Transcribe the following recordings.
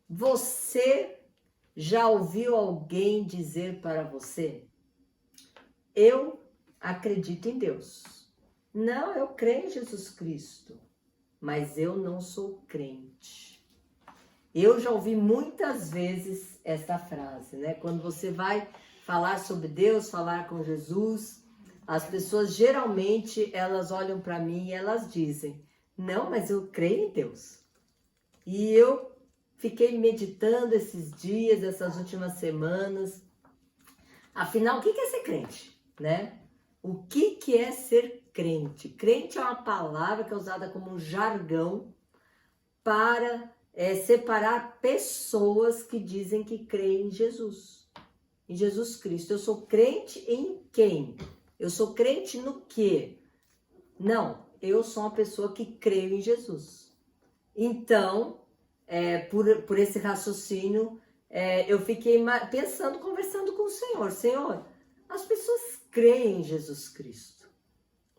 Você já ouviu alguém dizer para você: eu acredito em Deus. Não, eu creio em Jesus Cristo, mas eu não sou crente. Eu já ouvi muitas vezes essa frase, né? Quando você vai falar sobre Deus, falar com Jesus, as pessoas geralmente elas olham para mim e elas dizem: não, mas eu creio em Deus. E eu fiquei meditando esses dias, essas últimas semanas. Afinal, o que é ser crente, né? O que é ser crente? Crente é uma palavra que é usada como um jargão para separar pessoas que dizem que creem em Jesus, em Jesus Cristo. Eu sou crente em quem? Eu sou crente no quê? Não, eu sou uma pessoa que creio em Jesus. Então, por esse raciocínio, eu fiquei pensando, conversando com o Senhor. Senhor, as pessoas creem em Jesus Cristo.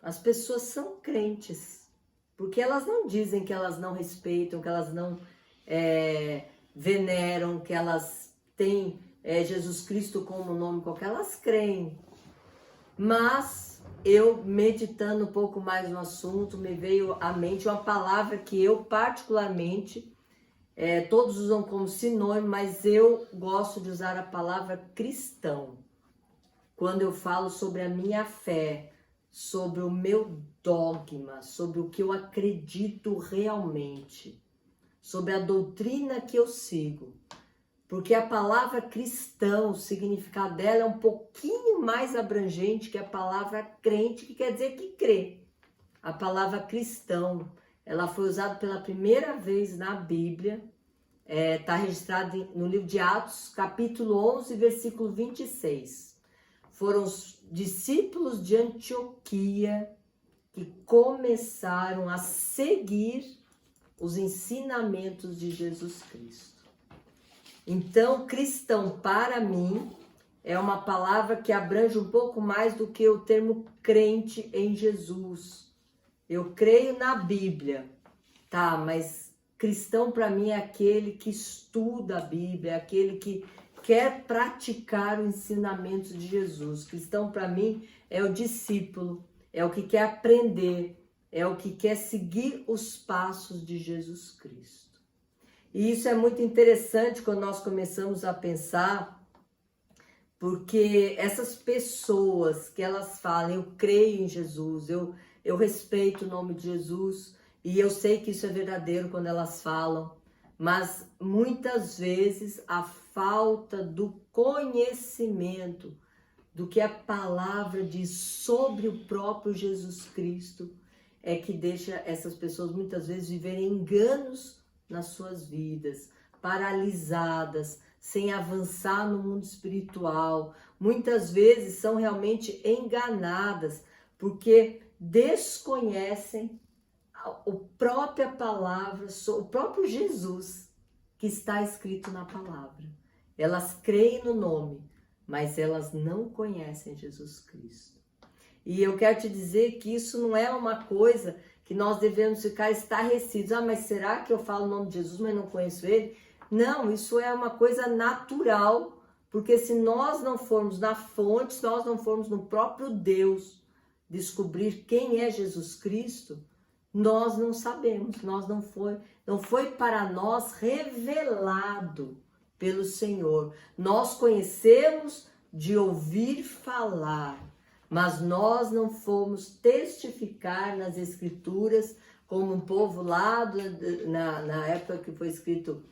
As pessoas são crentes. Porque elas não dizem que elas não respeitam, que elas não veneram, que elas têm Jesus Cristo como nome qualquer. Elas creem. Mas eu, meditando um pouco mais no assunto, me veio à mente uma palavra que eu particularmente, todos usam como sinônimo, mas eu gosto de usar a palavra cristão. Quando eu falo sobre a minha fé, sobre o meu dogma, sobre o que eu acredito realmente, sobre a doutrina que eu sigo. Porque a palavra cristão, o significado dela é um pouquinho mais abrangente que a palavra crente, que quer dizer que crê. A palavra cristão, ela foi usada pela primeira vez na Bíblia, está registrada no livro de Atos, capítulo 11, versículo 26. Foram os discípulos de Antioquia que começaram a seguir os ensinamentos de Jesus Cristo. Então, cristão, para mim, é uma palavra que abrange um pouco mais do que o termo crente em Jesus. Eu creio na Bíblia, tá? Mas cristão para mim é aquele que estuda a Bíblia, é aquele que quer praticar o ensinamento de Jesus. Cristão para mim é o discípulo, é o que quer aprender, é o que quer seguir os passos de Jesus Cristo. E isso é muito interessante quando nós começamos a pensar, porque essas pessoas que elas falam, eu creio em Jesus, eu respeito o nome de Jesus, e eu sei que isso é verdadeiro quando elas falam, mas muitas vezes a falta do conhecimento do que a palavra diz sobre o próprio Jesus Cristo é que deixa essas pessoas muitas vezes viverem enganos nas suas vidas, paralisadas, sem avançar no mundo espiritual. Muitas vezes são realmente enganadas porque desconhecem a própria palavra, o próprio Jesus que está escrito na palavra. Elas creem no nome, mas elas não conhecem Jesus Cristo. E eu quero te dizer que isso não é uma coisa que nós devemos ficar estarrecidos. Ah, mas será que eu falo o nome de Jesus, mas não conheço ele? Não, isso é uma coisa natural, porque se nós não formos na fonte, se nós não formos no próprio Deus descobrir quem é Jesus Cristo, nós não sabemos, não foi para nós revelado pelo Senhor. Nós conhecemos de ouvir falar, mas nós não fomos testificar nas Escrituras, como um povo lá na época que foi escrito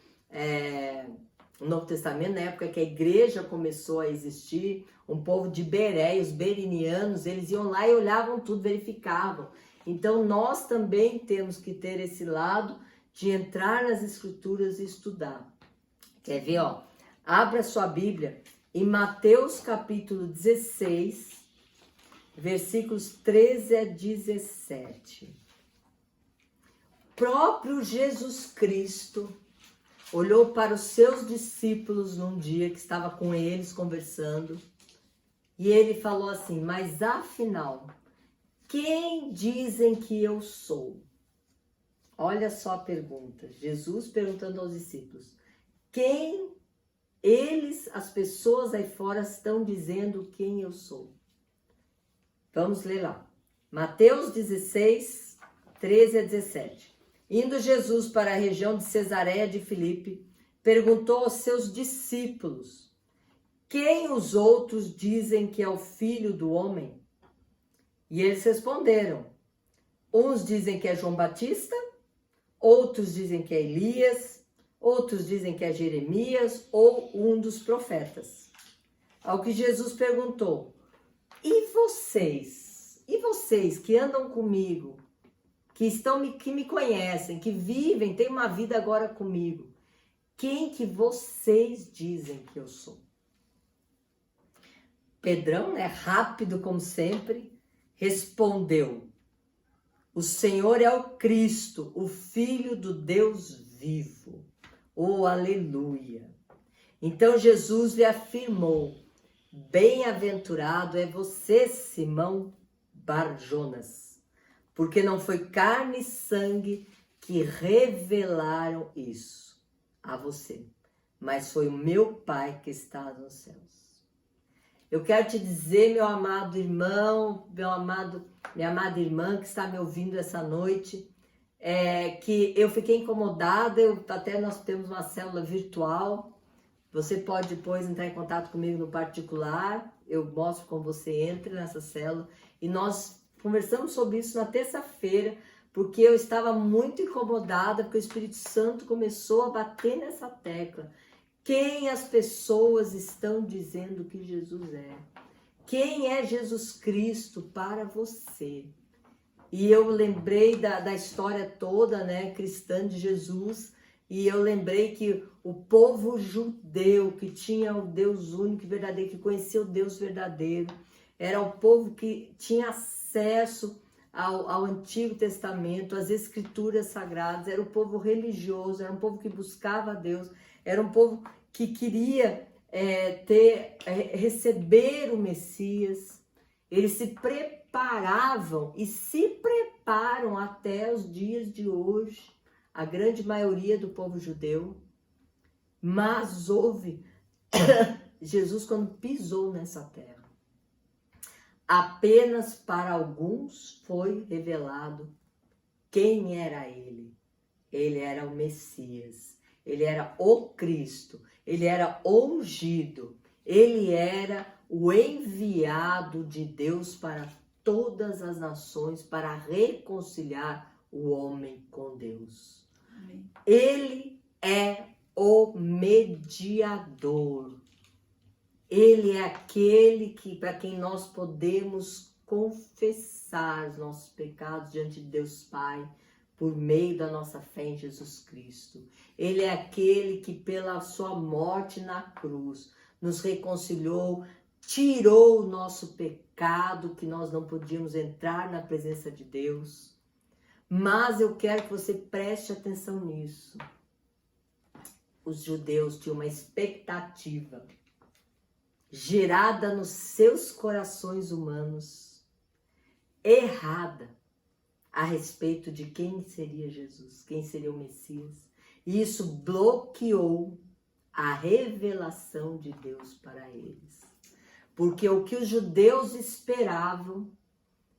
o Novo Testamento, na época que a igreja começou a existir, um povo de Beré, os berinianos, eles iam lá e olhavam tudo, verificavam. Então nós também temos que ter esse lado de entrar nas Escrituras e estudar. Quer ver, ó? Abra sua Bíblia em Mateus capítulo 16, versículos 13 a 17. Próprio Jesus Cristo olhou para os seus discípulos num dia que estava com eles conversando e ele falou assim: mas afinal, quem dizem que eu sou? Olha só a pergunta, Jesus perguntando aos discípulos: quem as pessoas aí fora estão dizendo quem eu sou. Vamos ler lá. Mateus 16, 13 a 17. Indo Jesus para a região de Cesareia de Filipe, perguntou aos seus discípulos: quem os outros dizem que é o Filho do Homem? E eles responderam: uns dizem que é João Batista, outros dizem que é Elias, outros dizem que é Jeremias ou um dos profetas. Ao que Jesus perguntou: e vocês? E vocês que andam comigo, que me conhecem, que vivem, têm uma vida agora comigo, quem que vocês dizem que eu sou? Pedrão, né, rápido como sempre, respondeu: o Senhor é o Cristo, o Filho do Deus vivo. Oh, aleluia! Então Jesus lhe afirmou: bem-aventurado é você, Simão Bar-Jonas, porque não foi carne e sangue que revelaram isso a você, mas foi o meu Pai que está nos céus. Eu quero te dizer, meu amado irmão, minha amada irmã que está me ouvindo essa noite, que eu fiquei incomodada. Até nós temos uma célula virtual. Você pode depois entrar em contato comigo no particular. Eu mostro como você entra nessa célula. E nós conversamos sobre isso na terça-feira, porque eu estava muito incomodada, porque o Espírito Santo começou a bater nessa tecla. Quem as pessoas estão dizendo que Jesus é? Quem é Jesus Cristo para você? E eu lembrei da história toda, né, cristã de Jesus, e eu lembrei que o povo judeu, que tinha o Deus único e verdadeiro, que conhecia o Deus verdadeiro, era o povo que tinha acesso ao Antigo Testamento, às Escrituras Sagradas, era um povo religioso, era um povo que buscava a Deus, era um povo que queria receber o Messias. Eles se preparavam e se preparam até os dias de hoje, a grande maioria do povo judeu. Mas houve, Jesus quando pisou nessa terra, apenas para alguns foi revelado quem era ele. Ele era o Messias, ele era o Cristo, ele era ungido, ele era o enviado de Deus para todas as nações, para reconciliar o homem com Deus. Amém. Ele é o mediador. Ele é aquele para quem nós podemos confessar os nossos pecados diante de Deus Pai, por meio da nossa fé em Jesus Cristo. Ele é aquele que pela sua morte na cruz nos reconciliou, tirou o nosso pecado, que nós não podíamos entrar na presença de Deus. Mas eu quero que você preste atenção nisso. Os judeus tinham uma expectativa gerada nos seus corações humanos, errada, a respeito de quem seria Jesus, quem seria o Messias. E isso bloqueou a revelação de Deus para eles. Porque o que os judeus esperavam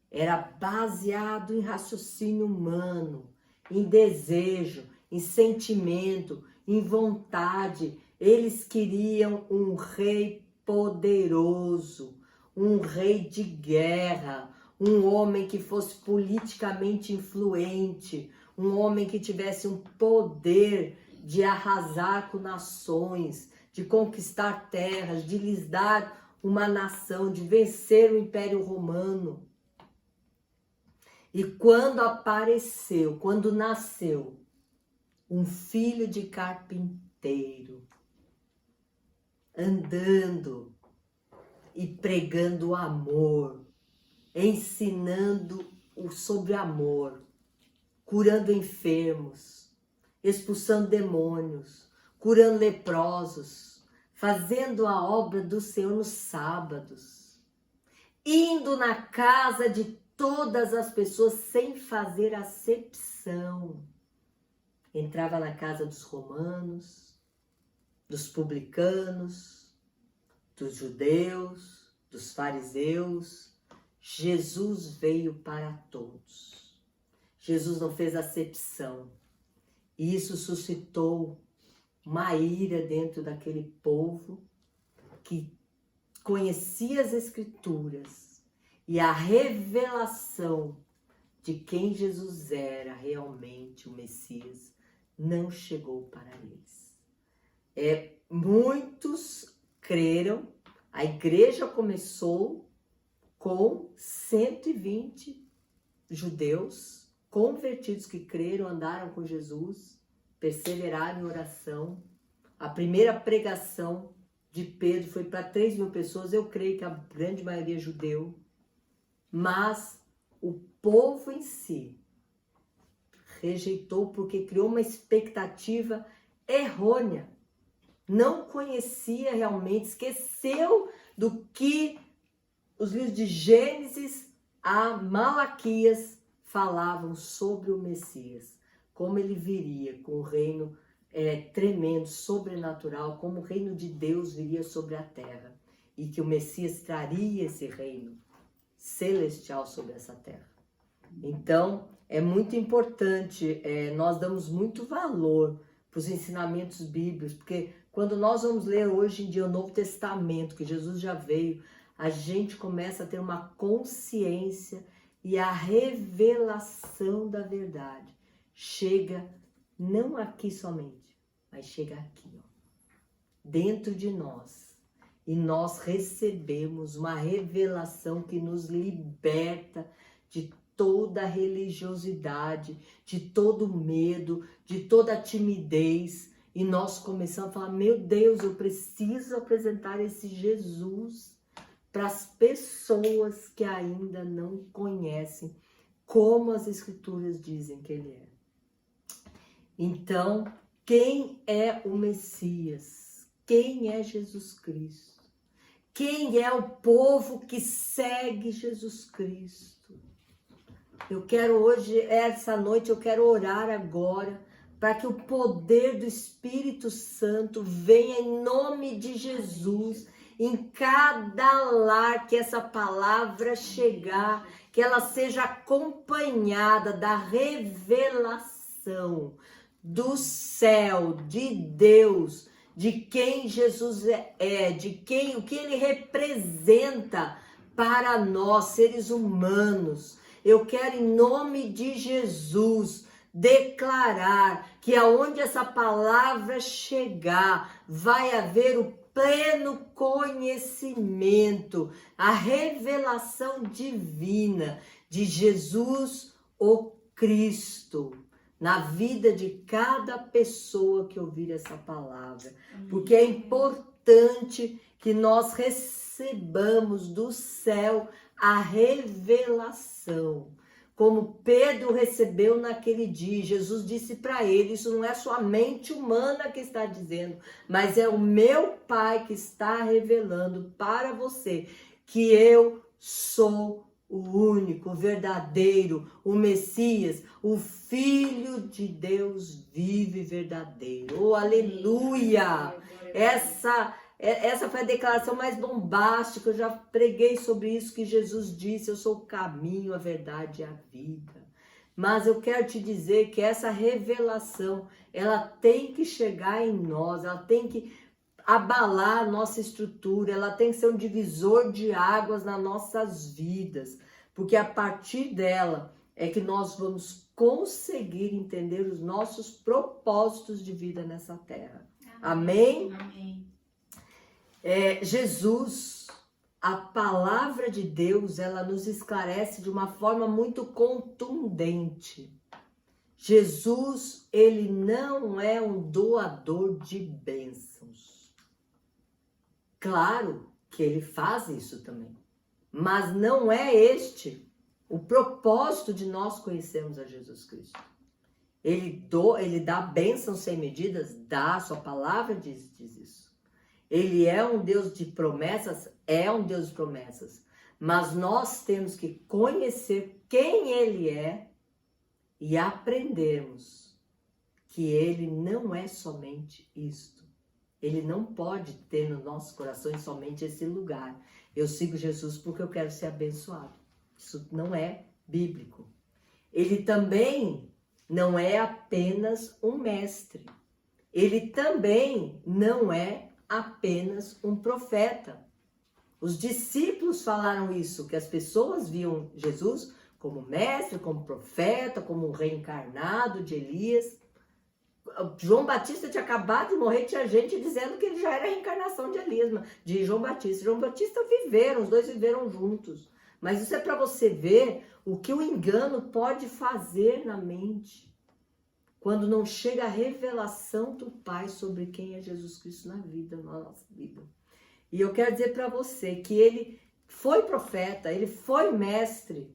era baseado em raciocínio humano, em desejo, em sentimento, em vontade. Eles queriam um rei poderoso, um rei de guerra, um homem que fosse politicamente influente, um homem que tivesse um poder de arrasar com nações, de conquistar terras, de lhes dar uma nação, de vencer o Império Romano. E quando apareceu, quando nasceu um filho de carpinteiro, andando e pregando o amor, ensinando sobre amor, curando enfermos, expulsando demônios, curando leprosos, fazendo a obra do Senhor nos sábados, indo na casa de todas as pessoas sem fazer acepção. Entrava na casa dos romanos, dos publicanos, dos judeus, dos fariseus. Jesus veio para todos. Jesus não fez acepção. E isso suscitou uma ira dentro daquele povo que conhecia as Escrituras e a revelação de quem Jesus era realmente o Messias não chegou para eles. Muitos creram, a igreja começou com 120 judeus convertidos que creram, andaram com Jesus, perseveraram em oração. A primeira pregação de Pedro foi para 3.000 pessoas, eu creio que a grande maioria é judeu, mas o povo em si rejeitou porque criou uma expectativa errônea, não conhecia realmente, esqueceu do que os livros de Gênesis a Malaquias falavam sobre o Messias, como ele viria com o reino tremendo, sobrenatural, como o reino de Deus viria sobre a terra e que o Messias traria esse reino celestial sobre essa terra. Então, é muito importante, nós damos muito valor para os ensinamentos bíblicos, porque quando nós vamos ler hoje em dia o Novo Testamento, que Jesus já veio, a gente começa a ter uma consciência e a revelação da verdade chega não aqui somente, mas chega aqui, ó, dentro de nós. E nós recebemos uma revelação que nos liberta de toda religiosidade, de todo medo, de toda timidez. E nós começamos a falar, meu Deus, eu preciso apresentar esse Jesus para as pessoas que ainda não conhecem como as Escrituras dizem que ele é. Então, quem é o Messias? Quem é Jesus Cristo? Quem é o povo que segue Jesus Cristo? Eu quero hoje, essa noite, eu quero orar agora para que o poder do Espírito Santo venha em nome de Jesus em cada lar, que essa palavra chegar, que ela seja acompanhada da revelação do céu, de Deus, de quem Jesus é, de quem, o que ele representa para nós, seres humanos. Eu quero, em nome de Jesus, declarar que aonde essa palavra chegar, vai haver o pleno conhecimento, a revelação divina de Jesus, o Cristo, na vida de cada pessoa que ouvir essa palavra. Porque é importante que nós recebamos do céu a revelação. Como Pedro recebeu naquele dia, Jesus disse para ele, isso não é sua mente humana que está dizendo, mas é o meu Pai que está revelando para você que eu sou o único, o verdadeiro, o Messias, o Filho de Deus vivo e verdadeiro. Oh, aleluia! Essa foi a declaração mais bombástica, eu já preguei sobre isso, que Jesus disse, eu sou o caminho, a verdade e a vida. Mas eu quero te dizer que essa revelação, ela tem que chegar em nós, ela tem que abalar a nossa estrutura, ela tem que ser um divisor de águas nas nossas vidas, porque a partir dela é que nós vamos conseguir entender os nossos propósitos de vida nessa terra. Amém? Amém. Jesus, a palavra de Deus, ela nos esclarece de uma forma muito contundente. Jesus, ele não é um doador de bênçãos. Claro que ele faz isso também, mas não é este o propósito de nós conhecermos a Jesus Cristo. Ele dá bênçãos sem medidas, dá, sua palavra diz isso. Ele é um Deus de promessas, mas nós temos que conhecer quem ele é e aprendermos que ele não é somente isto. Ele não pode ter nos nossos corações somente esse lugar. Eu sigo Jesus porque eu quero ser abençoado. Isso não é bíblico. Ele também não é apenas um mestre. Ele também não é apenas um profeta. Os discípulos falaram isso, que as pessoas viam Jesus como mestre, como profeta, como um reencarnado de Elias. João Batista tinha acabado de morrer, tinha gente dizendo que ele já era a reencarnação de Elias, de João Batista. João Batista viveram, os dois viveram juntos. Mas isso é para você ver o que o engano pode fazer na mente quando não chega a revelação do Pai sobre quem é Jesus Cristo na vida, na nossa vida. E eu quero dizer para você que ele foi profeta, ele foi mestre,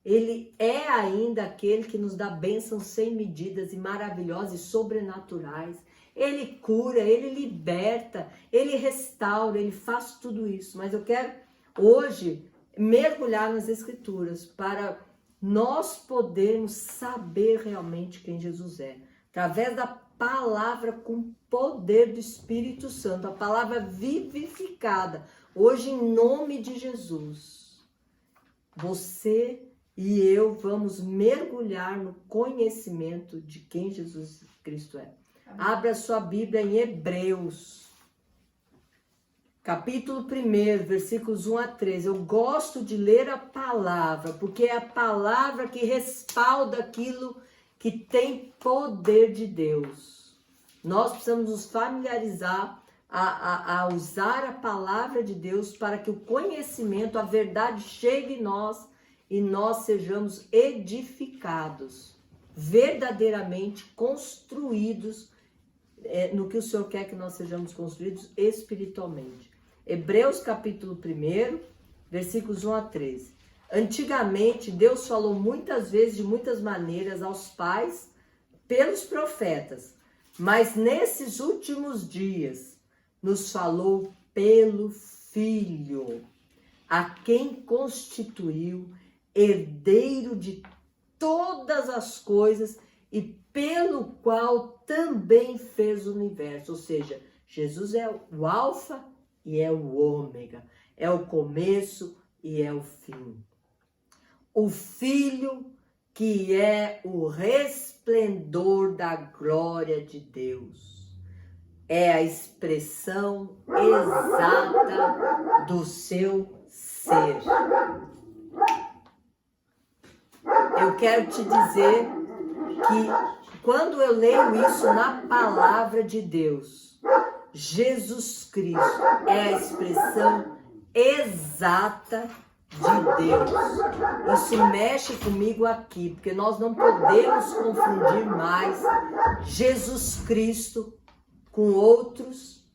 ele é ainda aquele que nos dá bênçãos sem medidas e maravilhosas e sobrenaturais. Ele cura, ele liberta, ele restaura, ele faz tudo isso. Mas eu quero hoje mergulhar nas Escrituras para nós podermos saber realmente quem Jesus é. Através da palavra com poder do Espírito Santo, a palavra vivificada. Hoje, em nome de Jesus, você e eu vamos mergulhar no conhecimento de quem Jesus Cristo é. Amém. Abra sua Bíblia em Hebreus, capítulo 1, versículos 1 a 13. Eu gosto de ler a palavra, porque é a palavra que respalda aquilo que tem poder de Deus. Nós precisamos nos familiarizar a usar a palavra de Deus para que o conhecimento, a verdade chegue em nós e nós sejamos edificados, verdadeiramente construídos no que o Senhor quer que nós sejamos construídos espiritualmente. Hebreus capítulo 1, versículos 1 a 13. Antigamente, Deus falou muitas vezes, de muitas maneiras, aos pais pelos profetas, mas nesses últimos dias nos falou pelo Filho, a quem constituiu herdeiro de todas as coisas e pelo qual também fez o universo. Ou seja, Jesus é o alfa e é o ômega, é o começo e é o fim. O Filho que é o resplendor da glória de Deus. É a expressão exata do seu ser. Eu quero te dizer que quando eu leio isso na palavra de Deus, Jesus Cristo é a expressão exata de Deus. Isso mexe comigo aqui, porque nós não podemos confundir mais Jesus Cristo com outros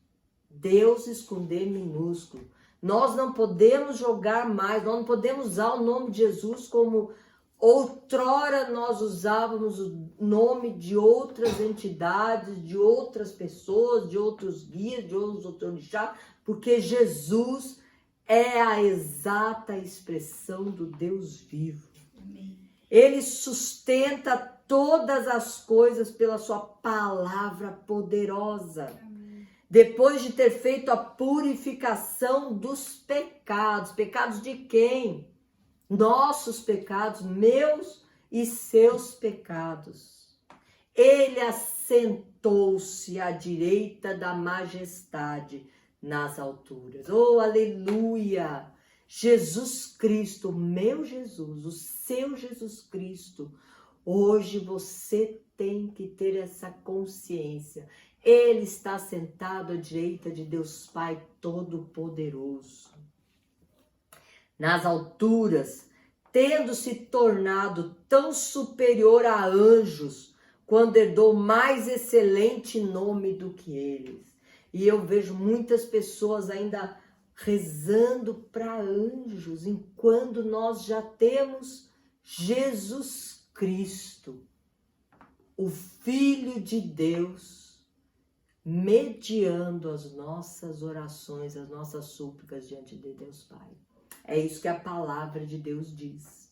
deuses com D minúsculo. Nós não podemos jogar mais, nós não podemos usar o nome de Jesus como outrora nós usávamos o nome de outras entidades, de outras pessoas, de outros guias, de outros orixás, porque Jesus é a exata expressão do Deus vivo. Amém. Ele sustenta todas as coisas pela sua palavra poderosa. Amém. Depois de ter feito a purificação dos pecados. Pecados de quem? Nossos pecados, meus e seus pecados. Ele assentou-se à direita da majestade nas alturas. Oh, aleluia! Jesus Cristo, meu Jesus, o seu Jesus Cristo. Hoje você tem que ter essa consciência. Ele está sentado à direita de Deus Pai Todo-Poderoso. Nas alturas, tendo se tornado tão superior a anjos, quando herdou mais excelente nome do que eles. E eu vejo muitas pessoas ainda rezando para anjos, enquanto nós já temos Jesus Cristo, o Filho de Deus, mediando as nossas orações, as nossas súplicas diante de Deus Pai. É isso que a palavra de Deus diz.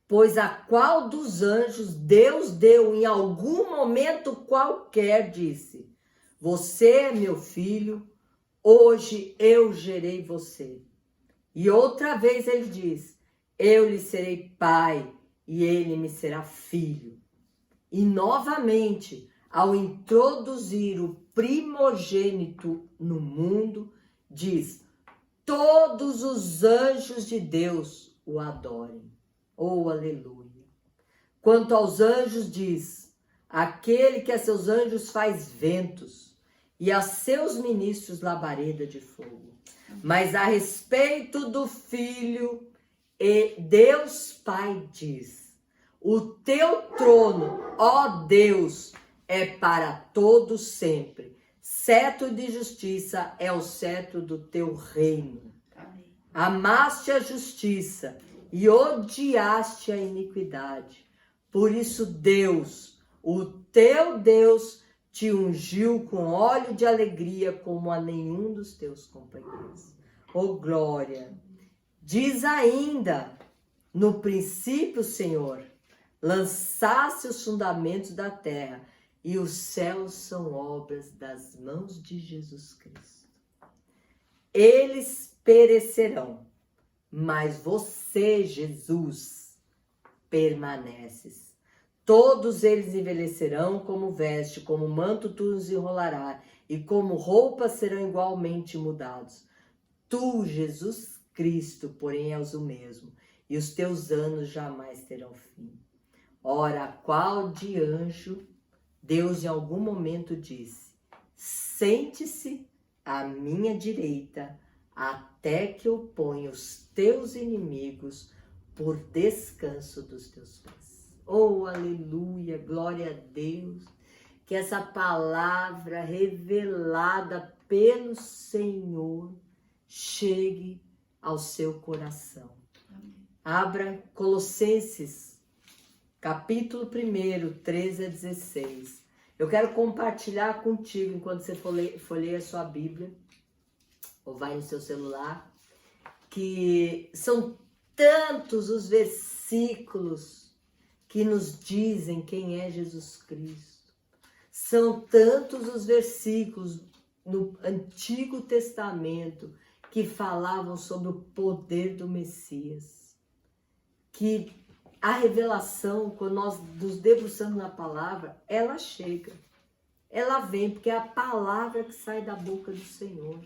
Pois a qual dos anjos Deus deu em algum momento qualquer, disse: você é meu filho, hoje eu gerei você. E outra vez ele diz, eu lhe serei pai e ele me será filho. E novamente, ao introduzir o primogênito no mundo, diz, todos os anjos de Deus o adorem. Oh, aleluia. Quanto aos anjos diz, aquele que a seus anjos faz ventos e a seus ministros labareda de fogo. Mas a respeito do Filho, Deus Pai diz, o teu trono, ó Deus, é para todos sempre. Cetro de justiça é o cetro do teu reino. Amém. Amaste a justiça e odiaste a iniquidade. Por isso Deus, o teu Deus, te ungiu com óleo de alegria como a nenhum dos teus companheiros. Oh glória! Diz ainda, no princípio, Senhor, lançaste os fundamentos da terra e os céus são obras das mãos de Jesus Cristo. Eles perecerão, mas você, Jesus, permaneces. Todos eles envelhecerão como veste, como manto tu os enrolará, e como roupas serão igualmente mudados. Tu, Jesus Cristo, porém, és o mesmo, e os teus anos jamais terão fim. Ora, qual de anjo Deus em algum momento disse, sente-se à minha direita, até que eu ponha os teus inimigos por descanso dos teus pés. Oh, aleluia, glória a Deus, que essa palavra revelada pelo Senhor chegue ao seu coração. Amém. Abra Colossenses, capítulo 1, 13 a 16. Eu quero compartilhar contigo, enquanto você folheia a sua Bíblia, ou vai no seu celular, que são tantos os versículos que nos dizem quem é Jesus Cristo. São tantos os versículos no Antigo Testamento que falavam sobre o poder do Messias. Que a revelação, quando nós nos debruçamos na palavra, ela chega. Ela vem, porque é a palavra que sai da boca do Senhor.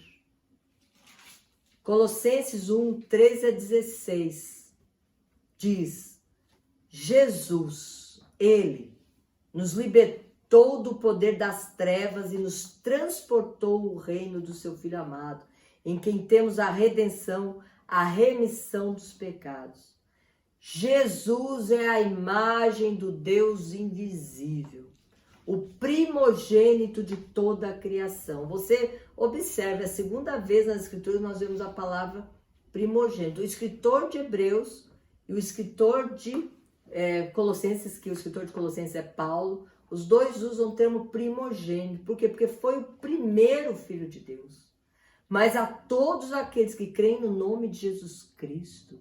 Colossenses 1, 13 a 16 diz, Jesus, Ele nos libertou do poder das trevas e nos transportou ao reino do seu Filho amado, em quem temos a redenção, a remissão dos pecados. Jesus é a imagem do Deus invisível, o primogênito de toda a criação. Você observe, a segunda vez nas Escrituras nós vemos a palavra primogênito. O escritor de Hebreus e o escritor de Colossenses, que o escritor de Colossenses é Paulo, os dois usam o termo primogênito. Por quê? Porque foi o primeiro filho de Deus. Mas a todos aqueles que creem no nome de Jesus Cristo,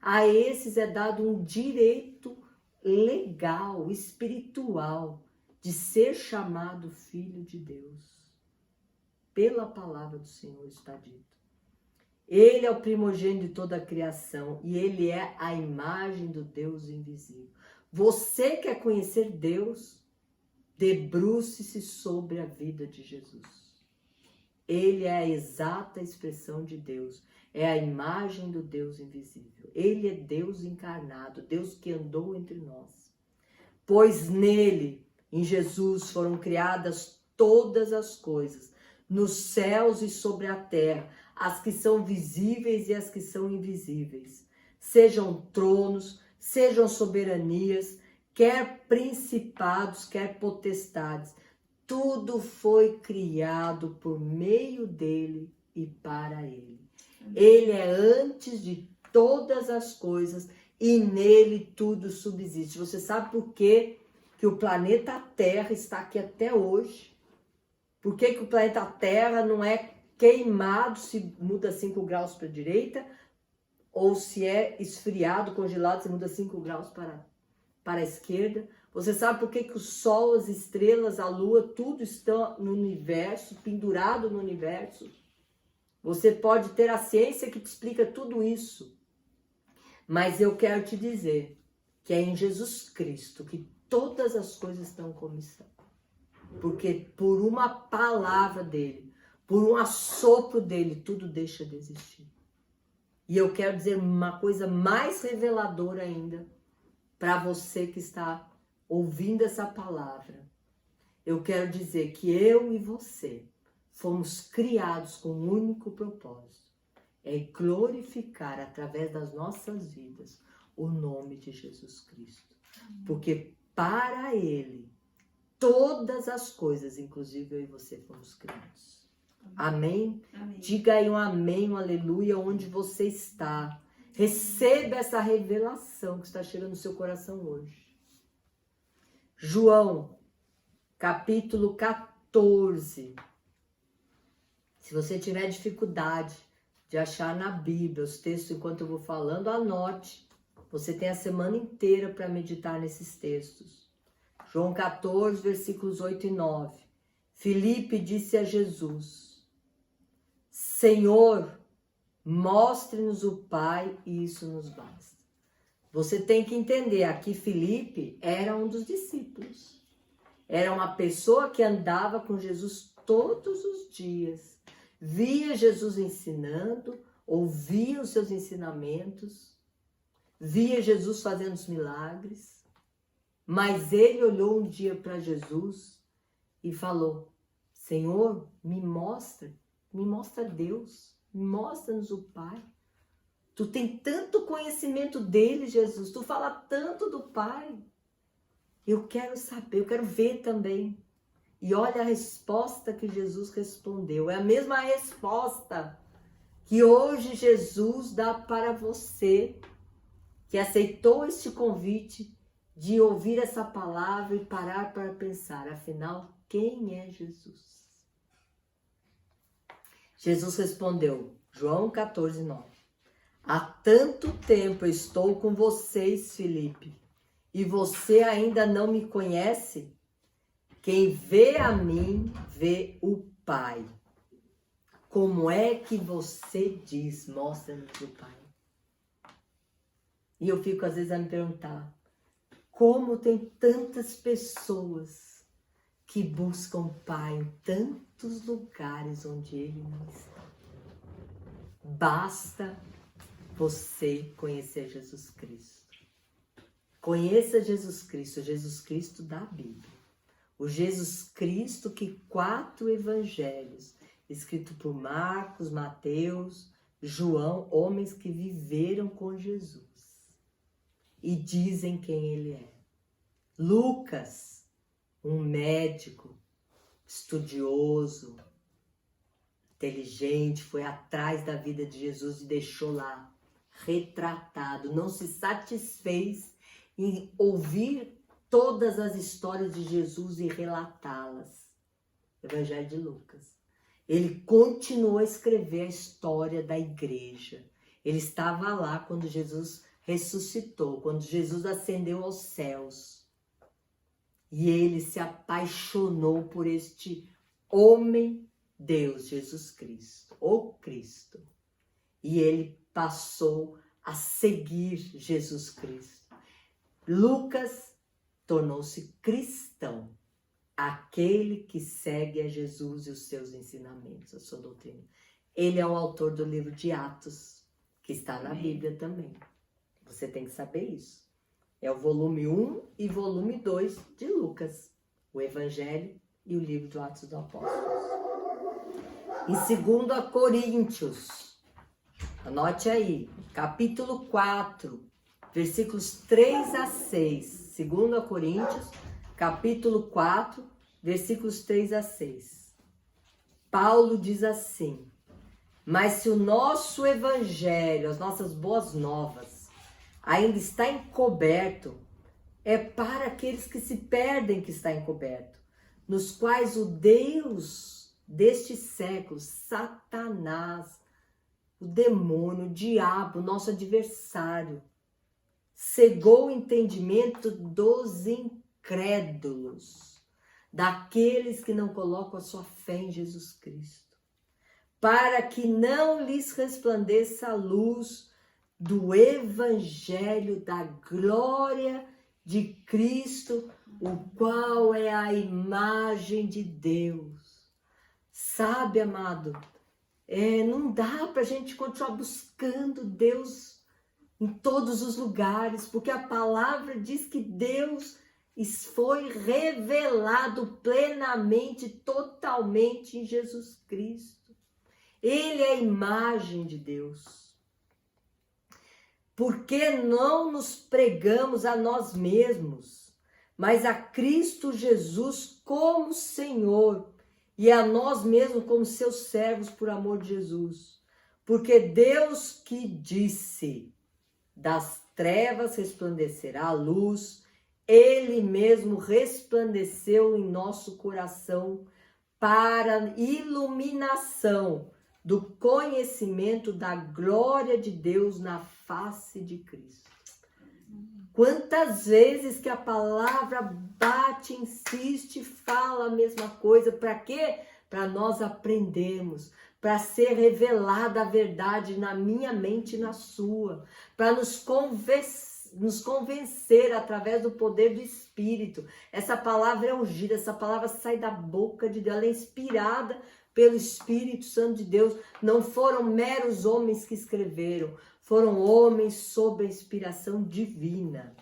a esses é dado um direito legal, espiritual, de ser chamado filho de Deus. Pela palavra do Senhor está dito. Ele é o primogênito de toda a criação e ele é a imagem do Deus invisível. Você quer conhecer Deus? Debruce-se sobre a vida de Jesus. Ele é a exata expressão de Deus. É a imagem do Deus invisível. Ele é Deus encarnado, Deus que andou entre nós. Pois nele, em Jesus, foram criadas todas as coisas, nos céus e sobre a terra, as que são visíveis e as que são invisíveis. Sejam tronos, sejam soberanias, quer principados, quer potestades. Tudo foi criado por meio dele e para ele. Ele é antes de todas as coisas e nele tudo subsiste. Você sabe por que o planeta Terra está aqui até hoje? Por que o planeta Terra não é queimado se muda 5 graus para a direita? Ou se é esfriado, congelado, se muda 5 graus para a esquerda? Você sabe por que o sol, as estrelas, a lua, tudo está no universo, pendurado no universo? Você pode ter a ciência que te explica tudo isso. Mas eu quero te dizer que é em Jesus Cristo que todas as coisas estão como estão. Porque por uma palavra dele, por um assopro dele, tudo deixa de existir. E eu quero dizer uma coisa mais reveladora ainda para você que está ouvindo essa palavra. Eu quero dizer que eu e você fomos criados com um único propósito. É glorificar através das nossas vidas o nome de Jesus Cristo. Porque para ele, todas as coisas, inclusive eu e você, fomos criados. Amém? Amém. Diga aí um amém, um aleluia, onde você está. Receba essa revelação que está chegando no seu coração hoje. João, capítulo 14. Se você tiver dificuldade de achar na Bíblia os textos enquanto eu vou falando, anote. Você tem a semana inteira para meditar nesses textos. João 14, versículos 8 e 9. Filipe disse a Jesus: Senhor, mostre-nos o Pai e isso nos basta. Você tem que entender, aqui Filipe era um dos discípulos. Era uma pessoa que andava com Jesus todos os dias. Via Jesus ensinando, ouvia os seus ensinamentos, via Jesus fazendo os milagres. Mas ele olhou um dia para Jesus e falou: Senhor, me mostra Deus, mostra-nos o Pai. Tu tem tanto conhecimento dele, Jesus, tu fala tanto do Pai. Eu quero saber, eu quero ver também. E olha a resposta que Jesus respondeu. É a mesma resposta que hoje Jesus dá para você, que aceitou este convite de ouvir essa palavra e parar para pensar. Afinal, quem é Jesus? Jesus respondeu, João 14, 9. Há tanto tempo eu estou com vocês, Filipe, e você ainda não me conhece? Quem vê a mim, vê o Pai. Como é que você diz, mostra-nos o Pai? E eu fico às vezes a me perguntar, como tem tantas pessoas que buscam o Pai em tantos lugares onde Ele não está. Basta você conhecer Jesus Cristo. Conheça Jesus Cristo da Bíblia. O Jesus Cristo que 4 evangelhos, escrito por Marcos, Mateus, João, homens que viveram com Jesus e dizem quem ele é. Lucas, um médico, estudioso, inteligente, foi atrás da vida de Jesus e deixou lá, retratado, não se satisfez em ouvir todas as histórias de Jesus e relatá-las. Evangelho de Lucas. Ele continuou a escrever a história da igreja. Ele estava lá quando Jesus ressuscitou, quando Jesus ascendeu aos céus. E ele se apaixonou por este homem Deus, Jesus Cristo, o Cristo. E ele passou a seguir Jesus Cristo. Lucas tornou-se cristão, aquele que segue a Jesus e os seus ensinamentos, a sua doutrina. Ele é o autor do livro de Atos, que está na Bíblia também. Você tem que saber isso. É o volume 1 e volume 2 de Lucas, o Evangelho e o livro do Atos dos Apóstolos. Em 2 Coríntios, anote aí, capítulo 4, versículos 3 a 6. 2 Coríntios, capítulo 4, versículos 3 a 6. Paulo diz assim: mas se o nosso evangelho, as nossas boas novas, ainda está encoberto, é para aqueles que se perdem que está encoberto, nos quais o Deus deste século, Satanás, o demônio, o diabo, nosso adversário, cegou o entendimento dos incrédulos. incrédulos, daqueles que não colocam a sua fé em Jesus Cristo, para que não lhes resplandeça a luz do Evangelho da glória de Cristo, o qual é a imagem de Deus. Sabe, amado, não dá para a gente continuar buscando Deus em todos os lugares, porque a palavra diz que Deus foi revelado plenamente, totalmente em Jesus Cristo. Ele é a imagem de Deus. Porque não nos pregamos a nós mesmos, mas a Cristo Jesus como Senhor, e a nós mesmos como seus servos por amor de Jesus. Porque Deus que disse, das trevas resplandecerá a luz, Ele mesmo resplandeceu em nosso coração para iluminação do conhecimento da glória de Deus na face de Cristo. Quantas vezes que a palavra bate, insiste, fala a mesma coisa. Para quê? Para nós aprendermos, para ser revelada a verdade na minha mente e na sua, para nos convencer através do poder do Espírito. Essa palavra é ungida, essa palavra sai da boca de Deus, ela é inspirada pelo Espírito Santo de Deus. Não foram meros homens que escreveram, foram homens sob a inspiração divina.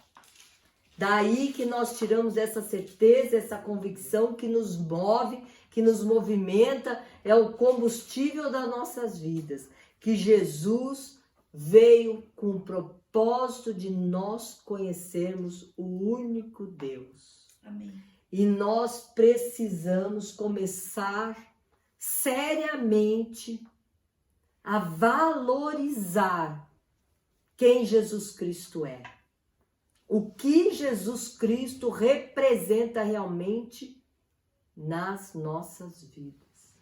Daí que nós tiramos essa certeza, essa convicção que nos move, que nos movimenta, é o combustível das nossas vidas. Que Jesus veio com o propósito de nós conhecermos o único Deus. Amém. E nós precisamos começar seriamente a valorizar quem Jesus Cristo é. O que Jesus Cristo representa realmente nas nossas vidas.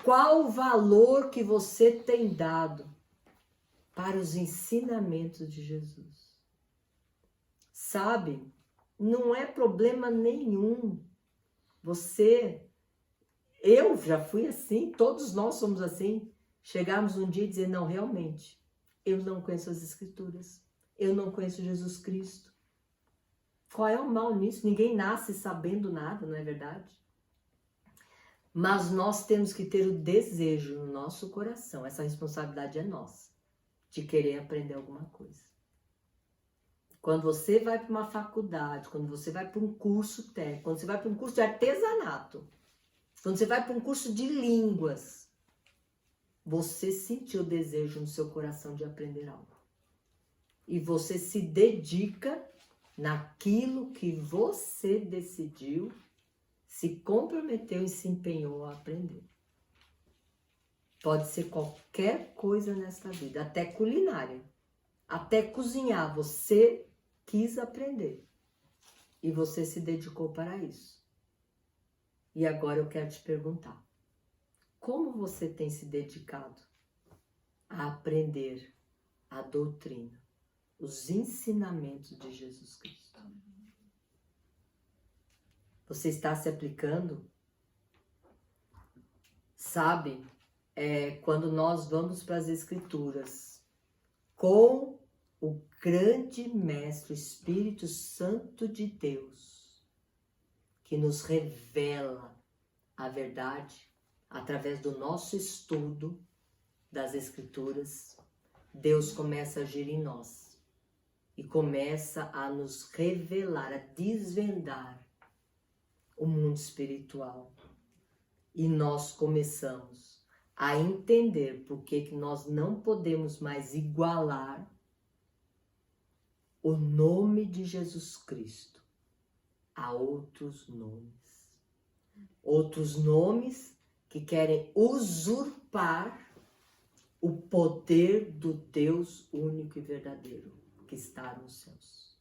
Qual o valor que você tem dado para os ensinamentos de Jesus? Sabe, não é problema nenhum. Eu já fui assim, todos nós somos assim. Chegarmos um dia e dizer, não, realmente, eu não conheço as Escrituras. Eu não conheço Jesus Cristo. Qual é o mal nisso? Ninguém nasce sabendo nada, não é verdade? Mas nós temos que ter o desejo no nosso coração, essa responsabilidade é nossa, de querer aprender alguma coisa. Quando você vai para uma faculdade, quando você vai para um curso técnico, quando você vai para um curso de artesanato, quando você vai para um curso de línguas, você sentiu o desejo no seu coração de aprender algo. E você se dedica naquilo que você decidiu, se comprometeu e se empenhou a aprender. Pode ser qualquer coisa nesta vida, até culinária, até cozinhar. Você quis aprender e você se dedicou para isso. E agora eu quero te perguntar, como você tem se dedicado a aprender a doutrina, os ensinamentos de Jesus Cristo? Você está se aplicando? Sabe, quando nós vamos para as Escrituras com o grande Mestre, o Espírito Santo de Deus, que nos revela a verdade através do nosso estudo das Escrituras, Deus começa a agir em nós. E começa a nos revelar, a desvendar o mundo espiritual. E nós começamos a entender por que nós não podemos mais igualar o nome de Jesus Cristo a outros nomes. Outros nomes que querem usurpar o poder do Deus único e verdadeiro que está nos céus.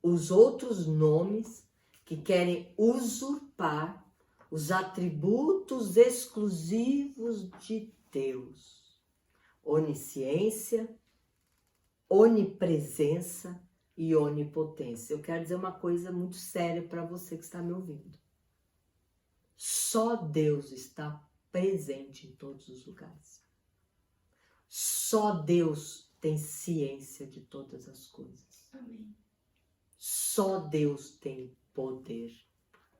Os outros nomes que querem usurpar os atributos exclusivos de Deus. Onisciência, onipresença, e onipotência. Eu quero dizer uma coisa muito séria para você que está me ouvindo. Só Deus está presente em todos os lugares. Só Deus tem ciência de todas as coisas. Amém. Só Deus tem poder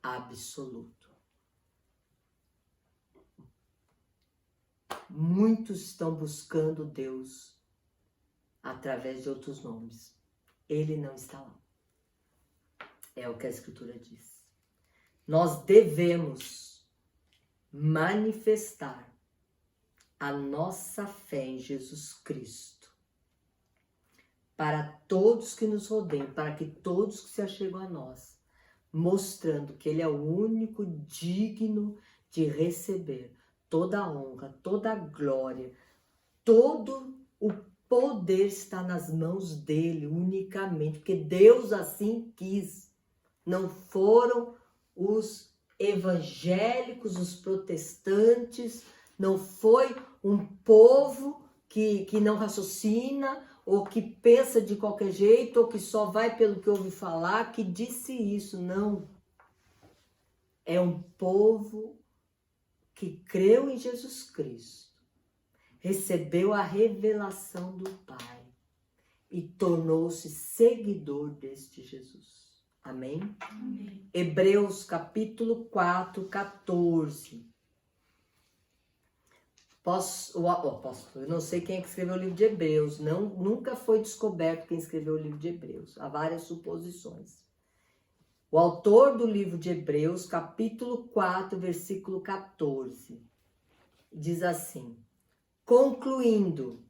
absoluto. Muitos estão buscando Deus através de outros nomes. Ele não está lá. É o que a Escritura diz. Nós devemos manifestar a nossa fé em Jesus Cristo para todos que nos rodeiam, para que todos que se achegam a nós, mostrando que Ele é o único digno de receber toda a honra, toda a glória, todo o poder está nas mãos dele unicamente, porque Deus assim quis. Não foram os evangélicos, os protestantes, não foi um povo que não raciocina, ou que pensa de qualquer jeito, ou que só vai pelo que ouve falar, que disse isso. Não. É um povo que creu em Jesus Cristo, recebeu a revelação do Pai e tornou-se seguidor deste Jesus. Amém? Amém. Hebreus capítulo 4, 14. Eu não sei quem é que escreveu o livro de Hebreus, nunca foi descoberto quem escreveu o livro de Hebreus, há várias suposições. O autor do livro de Hebreus, capítulo 4, versículo 14, diz assim: concluindo,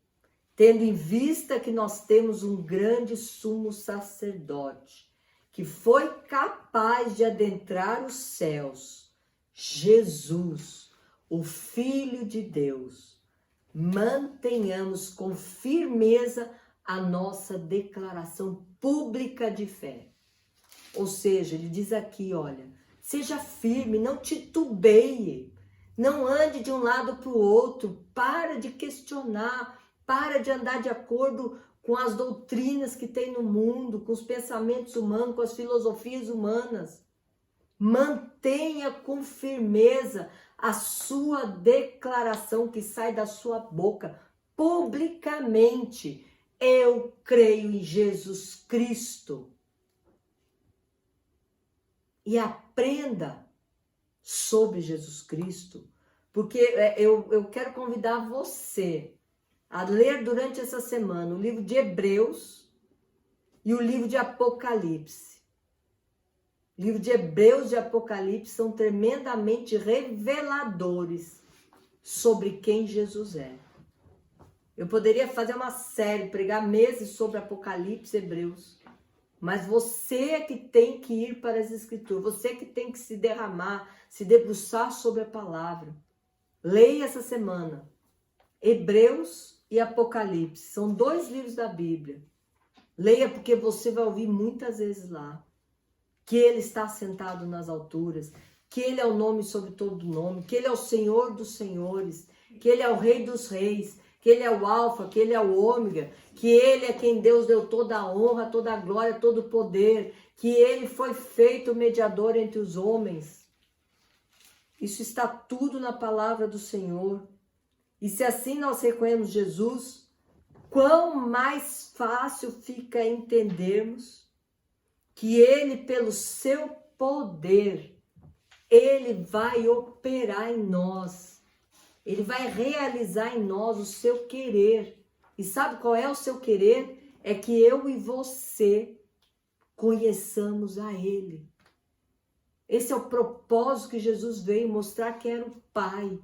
tendo em vista que nós temos um grande sumo sacerdote, que foi capaz de adentrar os céus, Jesus, o Filho de Deus, mantenhamos com firmeza a nossa declaração pública de fé. Ou seja, ele diz aqui, olha, seja firme, não titubeie, não ande de um lado para o outro, para de questionar, para de andar de acordo com as doutrinas que tem no mundo, com os pensamentos humanos, com as filosofias humanas. Mantenha com firmeza a sua declaração que sai da sua boca publicamente. Eu creio em Jesus Cristo. E aprenda sobre Jesus Cristo, porque eu quero convidar você a ler durante essa semana o livro de Hebreus e o livro de Apocalipse. O livro de Hebreus e Apocalipse são tremendamente reveladores sobre quem Jesus é. Eu poderia fazer uma série, pregar meses sobre Apocalipse e Hebreus, mas você é que tem que ir para as Escrituras, você que tem que se derramar, se debruçar sobre a palavra. Leia essa semana Hebreus e Apocalipse, são 2 livros da Bíblia. Leia porque você vai ouvir muitas vezes lá que Ele está sentado nas alturas, que Ele é o nome sobre todo nome, que Ele é o Senhor dos senhores, que Ele é o Rei dos reis, que Ele é o Alfa, que Ele é o Ômega, que Ele é quem Deus deu toda a honra, toda a glória, todo o poder, que Ele foi feito mediador entre os homens. Isso está tudo na palavra do Senhor. E se assim nós reconhecemos Jesus, quão mais fácil fica entendermos que Ele, pelo seu poder, Ele vai operar em nós. Ele vai realizar em nós o seu querer. E sabe qual é o seu querer? É que eu e você conheçamos a Ele. Esse é o propósito que Jesus veio mostrar, que era o Pai.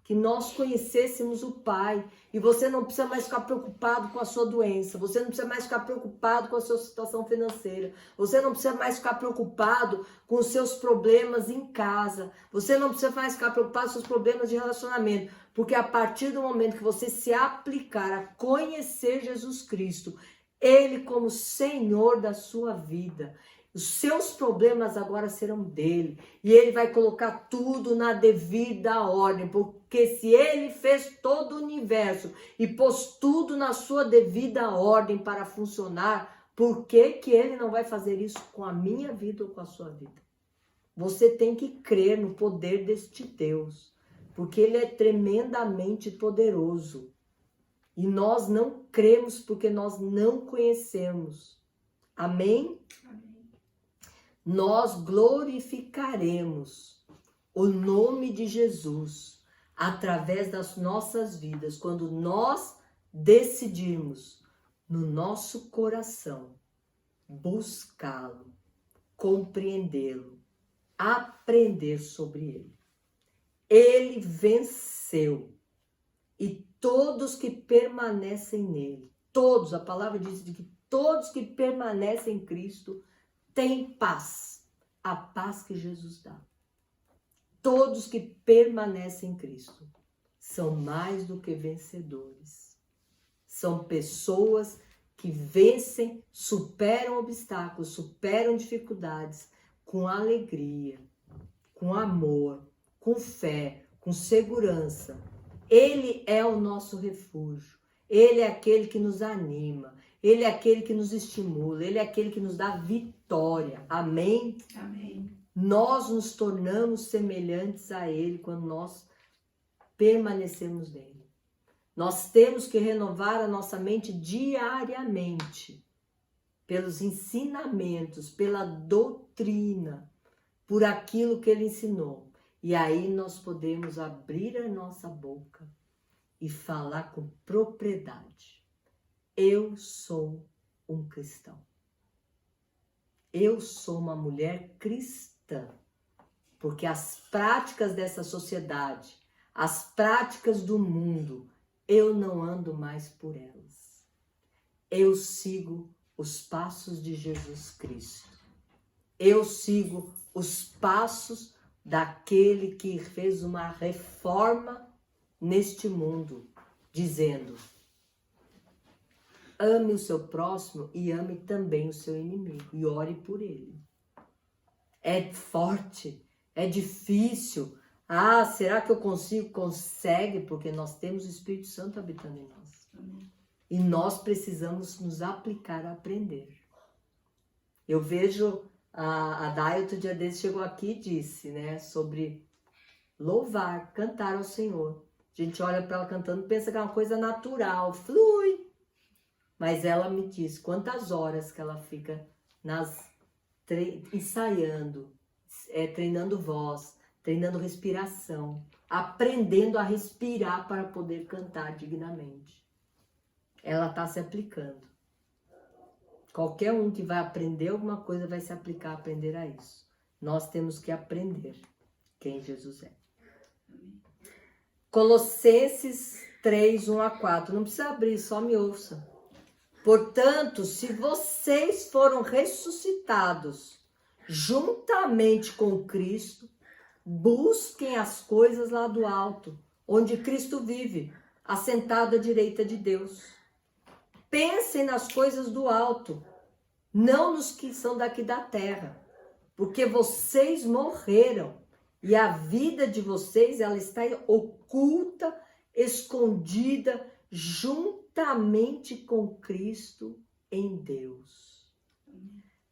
Que nós conhecêssemos o Pai. E você não precisa mais ficar preocupado com a sua doença. Você não precisa mais ficar preocupado com a sua situação financeira. Você não precisa mais ficar preocupado com os seus problemas em casa. Você não precisa mais ficar preocupado com os seus problemas de relacionamento. Porque a partir do momento que você se aplicar a conhecer Jesus Cristo, Ele como Senhor da sua vida, os seus problemas agora serão dele. E ele vai colocar tudo na devida ordem. Porque se ele fez todo o universo e pôs tudo na sua devida ordem para funcionar, Por que que ele não vai fazer isso com a minha vida ou com a sua vida? Você tem que crer no poder deste Deus, porque ele é tremendamente poderoso. E nós não cremos porque nós não conhecemos. Amém? Amém. Nós glorificaremos o nome de Jesus através das nossas vidas, quando nós decidirmos no nosso coração buscá-lo, compreendê-lo, aprender sobre ele. Ele venceu e todos que permanecem nele, todos, a palavra diz que todos que permanecem em Cristo têm paz, a paz que Jesus dá. Todos que permanecem em Cristo são mais do que vencedores. São pessoas que vencem, superam obstáculos, superam dificuldades com alegria, com amor, com fé, com segurança. Ele é o nosso refúgio. Ele é aquele que nos anima. Ele é aquele que nos estimula. Ele é aquele que nos dá vitória. Amém? Amém. Nós nos tornamos semelhantes a ele quando nós permanecemos nele. Nós temos que renovar a nossa mente diariamente, pelos ensinamentos, pela doutrina, por aquilo que ele ensinou. E aí nós podemos abrir a nossa boca e falar com propriedade. Eu sou um cristão. Eu sou uma mulher cristã. Porque as práticas dessa sociedade, as práticas do mundo, eu não ando mais por elas. Eu sigo os passos de Jesus Cristo. Eu sigo os passos daquele que fez uma reforma neste mundo, dizendo: ame o seu próximo e ame também o seu inimigo, e ore por ele. É forte, é difícil. Ah, será que eu consigo? Consegue, porque nós temos o Espírito Santo habitando em nós. Amém. E nós precisamos nos aplicar a aprender. Eu vejo a Day, outro dia desse, chegou aqui e disse, né, sobre louvar, cantar ao Senhor. A gente olha para ela cantando, pensa que é uma coisa natural, flui. Mas ela me disse quantas horas que ela fica ensaiando, treinando voz, treinando respiração, aprendendo a respirar para poder cantar dignamente. Ela está se aplicando. Qualquer um que vai aprender alguma coisa vai se aplicar a aprender a isso. Nós temos que aprender quem Jesus é. Colossenses 3, 1 a 4. Não precisa abrir, só me ouça. Portanto, se vocês foram ressuscitados juntamente com Cristo, busquem as coisas lá do alto, onde Cristo vive, assentado à direita de Deus. Pensem nas coisas do alto, não nos que são daqui da terra, porque vocês morreram e a vida de vocês ela está oculta, escondida, juntamente com Cristo em Deus.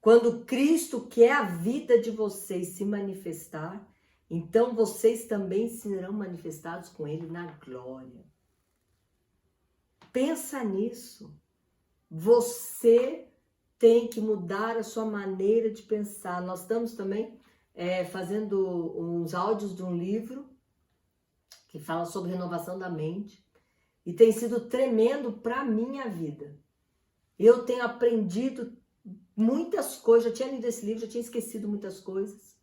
Quando Cristo, que é a vida de vocês, se manifestar, então vocês também serão manifestados com Ele na glória. Pensa nisso. Você tem que mudar a sua maneira de pensar. Nós estamos também fazendo uns áudios de um livro que fala sobre renovação da mente. E tem sido tremendo para a minha vida. Eu tenho aprendido muitas coisas. Já tinha lido esse livro, já tinha esquecido muitas coisas.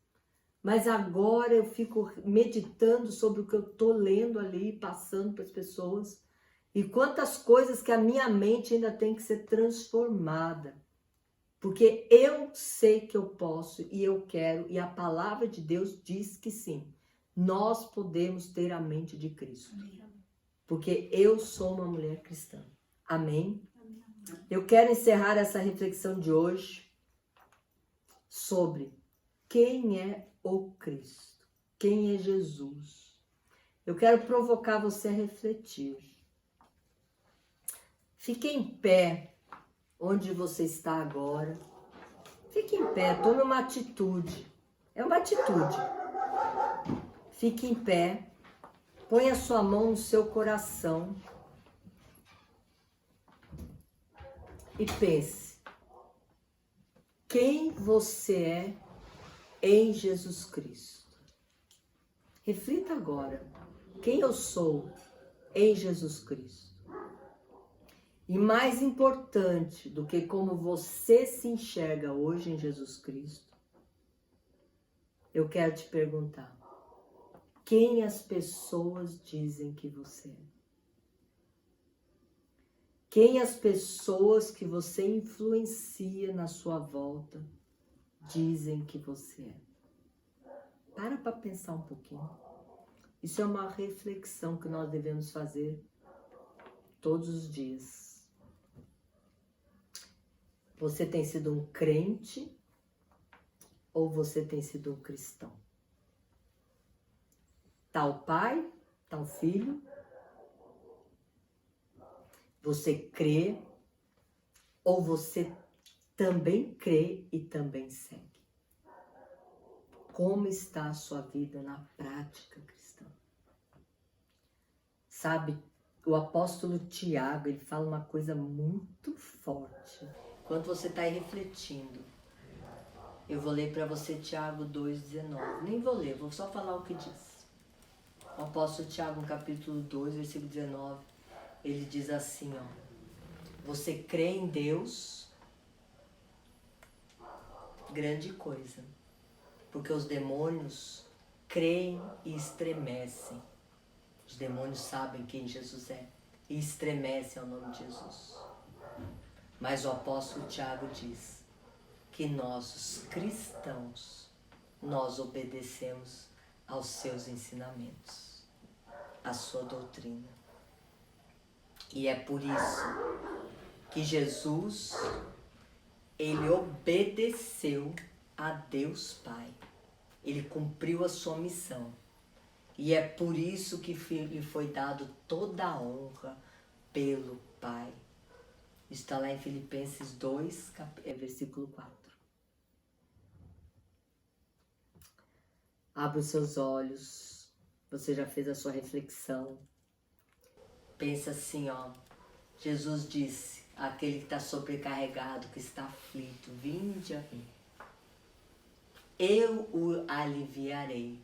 Mas agora eu fico meditando sobre o que eu estou lendo ali, passando para as pessoas. E quantas coisas que a minha mente ainda tem que ser transformada. Porque eu sei que eu posso e eu quero. E a palavra de Deus diz que sim. Nós podemos ter a mente de Cristo. Porque eu sou uma mulher cristã. Amém? Eu quero encerrar essa reflexão de hoje sobre quem é o Cristo. Quem é Jesus. Eu quero provocar você a refletir. Fique em pé onde você está agora. Fique em pé, tome uma atitude. É uma atitude. Fique em pé, põe a sua mão no seu coração e pense. Quem você é em Jesus Cristo? Reflita agora. Quem eu sou em Jesus Cristo? E mais importante do que como você se enxerga hoje em Jesus Cristo, eu quero te perguntar: quem as pessoas dizem que você é? Quem as pessoas que você influencia na sua volta dizem que você é? Para pensar um pouquinho. Isso é uma reflexão que nós devemos fazer todos os dias. Você tem sido um crente ou você tem sido um cristão? Tal pai, tal filho? Você crê ou você também crê e também segue? Como está a sua vida na prática cristã? Sabe, o apóstolo Tiago, ele fala uma coisa muito forte. Quando você está aí refletindo, eu vou ler para você Tiago 2,19. Nem vou ler, vou só falar o que diz. O apóstolo Tiago, no capítulo 2, versículo 19, ele diz assim, ó: você crê em Deus, grande coisa, porque os demônios creem e estremecem. Os demônios sabem quem Jesus é e estremecem ao nome de Jesus. Mas o apóstolo Tiago diz que nós, os cristãos, nós obedecemos aos seus ensinamentos, à sua doutrina. E é por isso que Jesus, ele obedeceu a Deus Pai. Ele cumpriu a sua missão. E é por isso que lhe foi dado toda a honra pelo Pai. Está lá em Filipenses 2, versículo 4. Abra os seus olhos. Você já fez a sua reflexão. Pensa assim, ó. Jesus disse, aquele que está sobrecarregado, que está aflito, vinde a mim. Eu o aliviarei.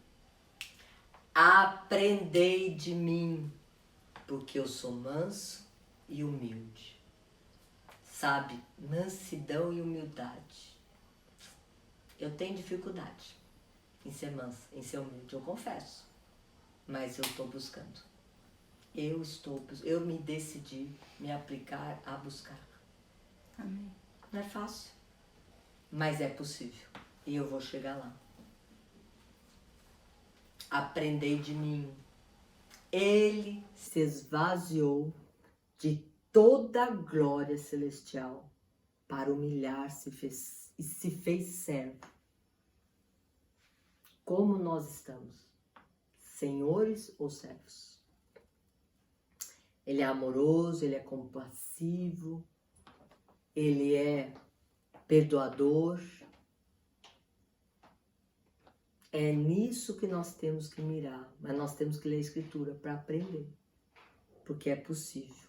Aprendei de mim, porque eu sou manso e humilde. Sabe, mansidão e humildade. Eu tenho dificuldade em ser mansa, em ser humilde, eu confesso. Mas eu estou buscando. Eu me decidi me aplicar a buscar. Amém. Não é fácil, mas é possível. E eu vou chegar lá. Aprendei de mim. Ele se esvaziou de toda a glória celestial para humilhar-se e se fez servo. Como nós estamos? Senhores ou servos? Ele é amoroso, ele é compassivo, ele é perdoador. É nisso que nós temos que mirar, mas nós temos que ler a Escritura para aprender, porque é possível.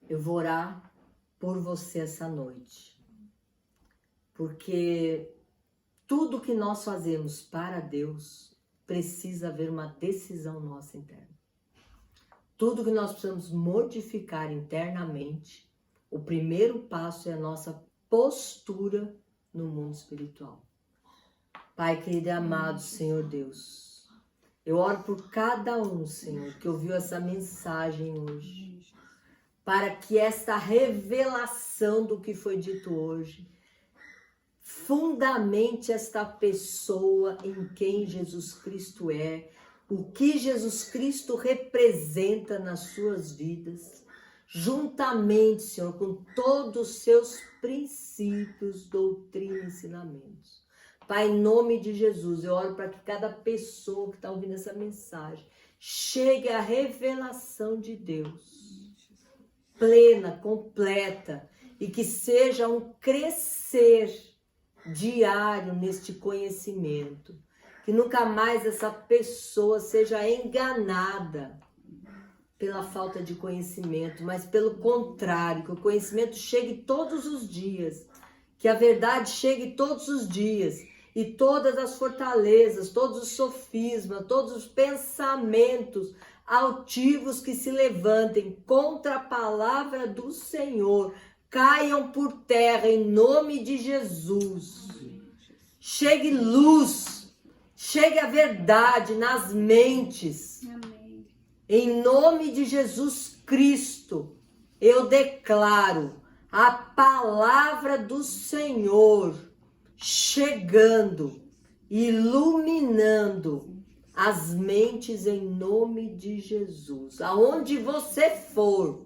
Eu vou orar por você essa noite, porque tudo que nós fazemos para Deus precisa haver uma decisão nossa interna. Tudo que nós precisamos modificar internamente, o primeiro passo é a nossa postura no mundo espiritual. Pai querido e amado Senhor Deus, eu oro por cada um, Senhor, que ouviu essa mensagem hoje, para que esta revelação do que foi dito hoje fundamente esta pessoa em quem Jesus Cristo é, o que Jesus Cristo representa nas suas vidas, juntamente, Senhor, com todos os seus princípios, doutrina e ensinamentos. Pai, em nome de Jesus, eu oro para que cada pessoa que está ouvindo essa mensagem chegue à revelação de Deus. plena, completa, e que seja um crescer diário neste conhecimento. Que nunca mais essa pessoa seja enganada pela falta de conhecimento, mas pelo contrário, que o conhecimento chegue todos os dias, que a verdade chegue todos os dias, e todas as fortalezas, todos os sofismas, todos os pensamentos altivos que se levantem contra a palavra do Senhor, caiam por terra em nome de Jesus. Chegue luz, chegue a verdade nas mentes. Amém. Em nome de Jesus Cristo, eu declaro a palavra do Senhor chegando, iluminando as mentes em nome de Jesus. Aonde você for,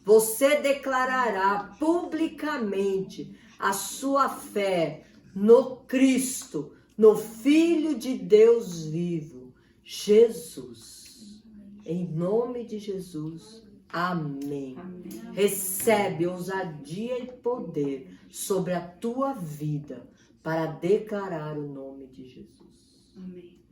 você declarará publicamente a sua fé no Cristo, no Filho de Deus vivo, Jesus. Em nome de Jesus, amém. Amém. Recebe ousadia e poder sobre a tua vida para declarar o nome de Jesus. Amém.